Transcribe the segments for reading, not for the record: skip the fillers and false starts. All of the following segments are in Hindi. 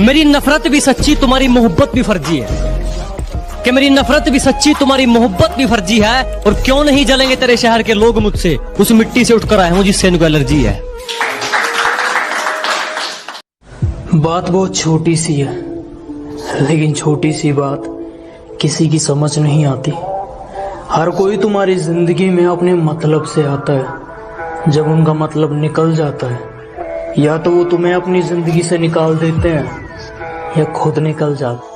मेरी नफरत भी सच्ची, तुम्हारी मोहब्बत भी फर्जी है। कि मेरी नफरत भी सच्ची, तुम्हारी मोहब्बत भी फर्जी है। और क्यों नहीं जलेंगे तेरे शहर के लोग मुझसे, उस मिट्टी से उठकर आए हूं जिससे इनको एलर्जी है। बात बहुत छोटी सी है, लेकिन छोटी सी बात किसी की समझ नहीं आती। हर कोई तुम्हारी जिंदगी में अपने मतलब से आता है। जब उनका मतलब निकल जाता है, या तो वो तुम्हें अपनी जिंदगी से निकाल देते हैं या खुद निकल जाते।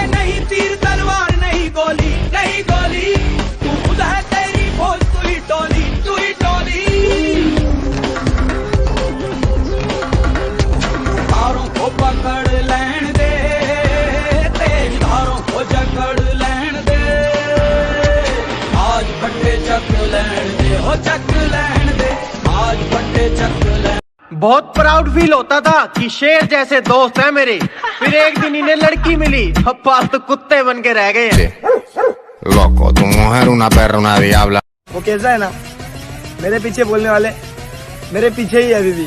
नहीं तीर तलवार नहीं गोली, नहीं गोली, तू खुद है तेरी फौज, तू ही टोली, तू ही टोली। धारों को पकड़ लेने दे, तेज धारों को जकड़ लेने दे। आज फटे चक लेने दे, हो चक लेने दे, आज फटे चक लेने। बहुत प्राउड फील होता था कि शेर जैसे दोस्त है मेरे। फिर एक दिन इन्हें लड़की मिली, अब पास तो कुत्ते बन के रह गए। Loco, tu mujer una perra, una diabla। वो कैसा है ना, मेरे पीछे बोलने वाले मेरे पीछे ही है अभी भी।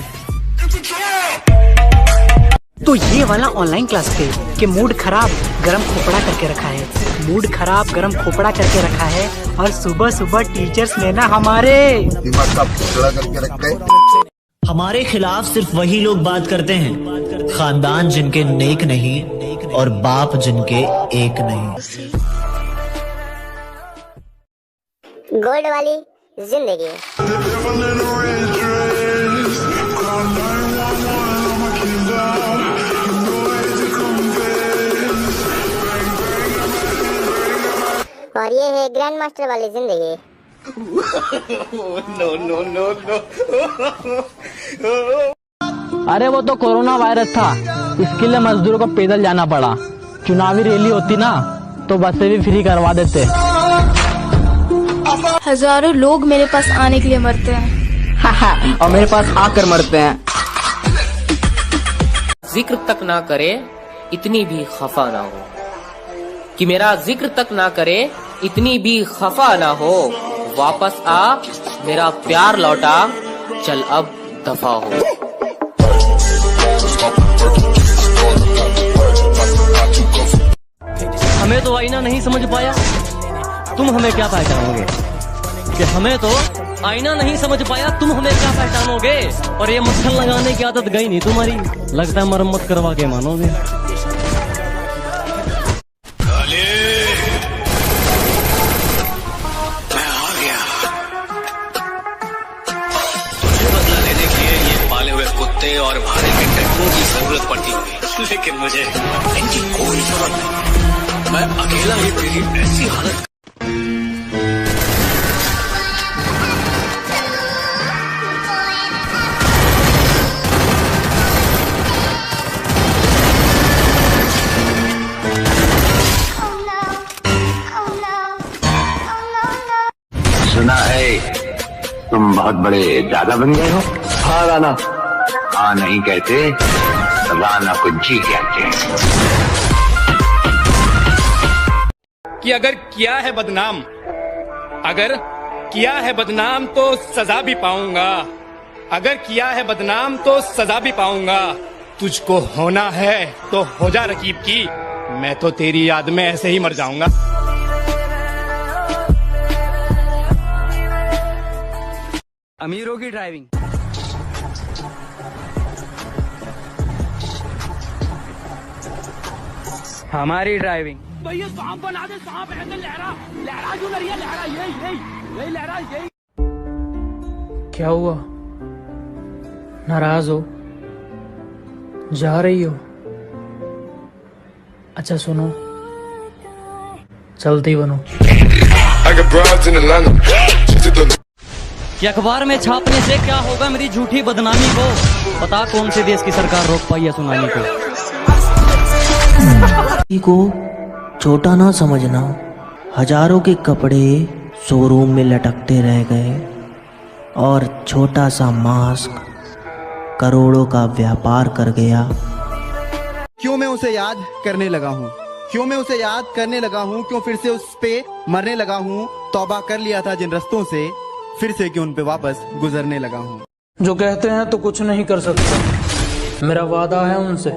तो ये वाला ऑनलाइन क्लास पे कि मूड खराब गरम खोपड़ा करके रखा है, मूड खराब गरम खोपड़ा करके रखा है। और सुबह सुबह टीचर्स ने ना हमारे दिमाग का फुकड़ा करके रखते। हमारे खिलाफ सिर्फ वही लोग बात करते हैं, खानदान जिनके नेक नहीं और बाप जिनके एक नहीं। गोल्ड वाली जिंदगी। और ये है ग्रैंड मास्टर वाली जिंदगी। No no no no. अरे वो तो कोरोना वायरस था, इसके लिए मजदूरों को पैदल जाना पड़ा। चुनावी रैली होती ना तो बसें भी फ्री करवा देते। हजारों लोग मेरे पास आने के लिए मरते हैं और मेरे पास आकर मरते हैं। जिक्र तक ना करे इतनी भी खफा ना हो, कि मेरा जिक्र तक ना करे इतनी भी खफा ना हो। वापस आ मेरा प्यार लौटा, चल अब दफा हो। हमें तो आईना नहीं समझ पाया, तुम हमें क्या पहचानोगे। कि हमें तो आईना नहीं समझ पाया, तुम हमें क्या पहचानोगे। और ये मक्खन लगाने की आदत गई नहीं तुम्हारी, लगता है मरम्मत करवा के मानोगे। कुत्ते और भाड़े के टैक्सों की जरूरत पड़ती होगी, लेकिन मुझे इनकी कोई जरूरत नहीं। मैं अकेला ही तेरी ऐसी हालत। सुना है तुम बहुत बड़े दादा बन गए हो। हाँ राना। हाँ नहीं कहते, राना को जी कहते हैं। कि अगर किया है बदनाम, अगर किया है बदनाम तो सजा भी पाऊंगा। अगर किया है बदनाम तो सजा भी पाऊंगा। तुझको होना है तो हो जा रकीब की, मैं तो तेरी याद में ऐसे ही मर जाऊंगा। अमीरों की ड्राइविंग। हमारी ड्राइविंग। भैया सांप बना दे, सांप है लहरा, लहरा क्यों लहरा, लहरा यही लहरा यही। क्या हुआ, नाराज हो, जा रही हो? अच्छा सुनो, चलती बनो। कि अखबार में छापने से क्या होगा मेरी झूठी बदनामी को, पता कौन से देश की सरकार रोक पाई है सुनामी को। को छोटा ना समझना, हजारों के कपड़े शोरूम में लटकते रह गए और छोटा सा मास्क करोड़ों का व्यापार कर गया। क्यों मैं उसे याद करने लगा हूँ, क्यों मैं उसे याद करने लगा हूँ, क्यों फिर से उस पे मरने लगा हूँ। तौबा कर लिया था जिन रस्तों से, फिर से क्यों उन पे वापस गुजरने लगा हूँ। जो कहते हैं तो कुछ नहीं कर सकते, मेरा वादा है उनसे,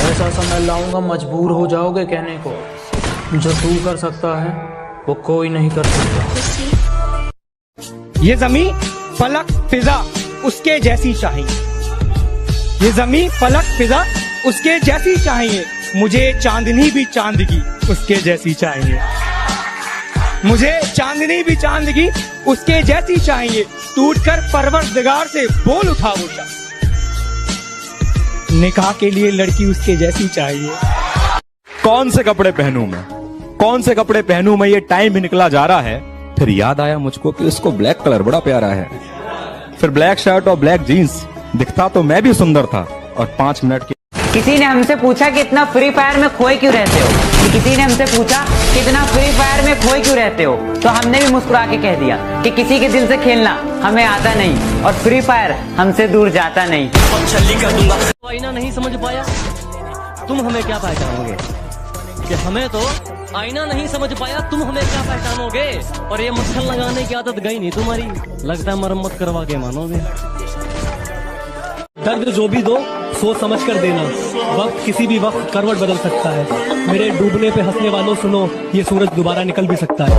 ऐसा समय लाऊंगा मजबूर हो जाओगे कहने को, जो तू कर सकता है वो कोई नहीं कर सकता। ये जमीन फलक फिजा उसके जैसी चाहिए, ये जमीन फलक फिजा उसके जैसी चाहिए, मुझे चांदनी भी चांदगी उसके जैसी चाहिए, मुझे चांदनी भी चांदगी उसके जैसी चाहिए, टूटकर परवरदिगार से बोल उठा उठा, निकाह के लिए लड़की उसके जैसी चाहिए। कौन से कपड़े पहनूं मैं, कौन से कपड़े पहनूं मैं, ये टाइम भी निकला जा रहा है। फिर याद आया मुझको कि इसको ब्लैक कलर बड़ा प्यारा है, फिर ब्लैक शर्ट और ब्लैक जीन्स, दिखता तो मैं भी सुंदर था। और 5 मिनट के किसी ने हमसे पूछा कि इतना फ्री फायर में खोए क्यों रहते हो, किसी ने हमसे पूछा कि इतना फ्री फायर में खोए क्यों रहते हो, तो हमने भी मुस्कुरा के कह दिया कि किसी के दिल से खेलना हमें आता नहीं और फ्री फायर हमसे दूर जाता नहीं। आईना नहीं समझ पाया, तुम हमें क्या पहचानोगे, कि हमें तो आईना नहीं समझ पाया, तुम हमें क्या पहचानोगे। और ये मक्खन लगाने की आदत गई नहीं तुम्हारी, लगता है मरम्मत करवा के मानोगे। दर्द जो भी दो सोच समझ कर देना, वक्त किसी भी वक्त करवट बदल सकता है। मेरे डूबने पे हंसने वालों सुनो, ये सूरज दोबारा निकल भी सकता है।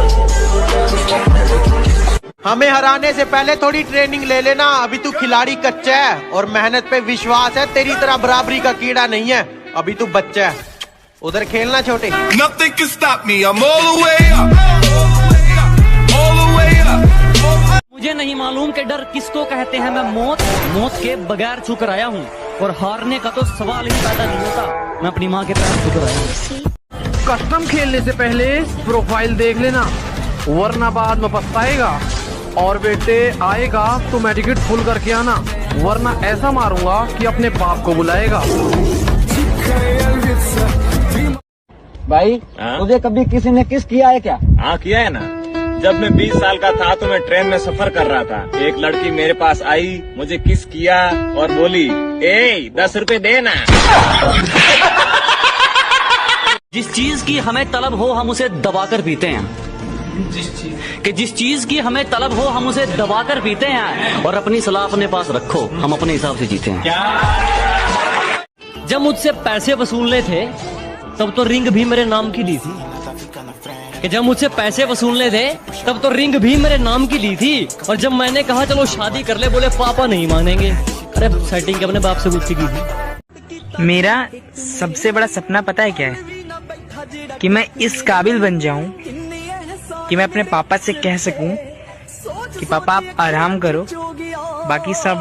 हमें हराने से पहले थोड़ी ट्रेनिंग ले लेना, अभी तू खिलाड़ी कच्चा है और मेहनत पे विश्वास है, तेरी तरह बराबरी का कीड़ा नहीं है, अभी तू बच्चा है, उधर खेलना छोटे। Nothing can stop me, I'm all the way up, all the way up. मुझे नहीं मालूम कि डर किसको कहते हैं, मैं मौत के बगैर छूकर आया हूँ, और हारने का तो सवाल ही पैदा नहीं होता, मैं अपनी माँ के पैर छूकर आया हूँ। कस्टम खेलने से पहले प्रोफाइल देख लेना, वरना बाद में पछताएगा। और बेटे आएगा तो मैं टिकट फुल करके आना, वरना ऐसा मारूंगा कि अपने बाप को बुलाएगा। भाई तुझे कभी किसी ने किस किया है क्या? हाँ किया है ना, जब मैं 20 साल का था तो मैं ट्रेन में सफर कर रहा था, एक लड़की मेरे पास आई, मुझे किस किया और बोली, ए 10 रुपए देना। जिस चीज की हमें तलब हो हम उसे दबाकर पीते हैं, जिस चीज की हमें तलब हो हम उसे दबाकर पीते हैं, और अपनी सलाह अपने पास रखो, हम अपने हिसाब से जीते हैं। जब मुझसे पैसे वसूलने थे तब तो रिंग भी मेरे नाम की ली थी, कि जब मुझसे पैसे वसूलने थे तब तो रिंग भी मेरे नाम की ली थी, और जब मैंने कहा चलो शादी कर ले, बोले पापा नहीं मानेंगे। अरे सेटिंग के अपने बाप से पूछी की थी। मेरा सबसे बड़ा सपना पता है क्या है? कि मैं इस काबिल बन जाऊं कि मैं अपने पापा से कह सकूं कि पापा आप आराम करो, बाकी सब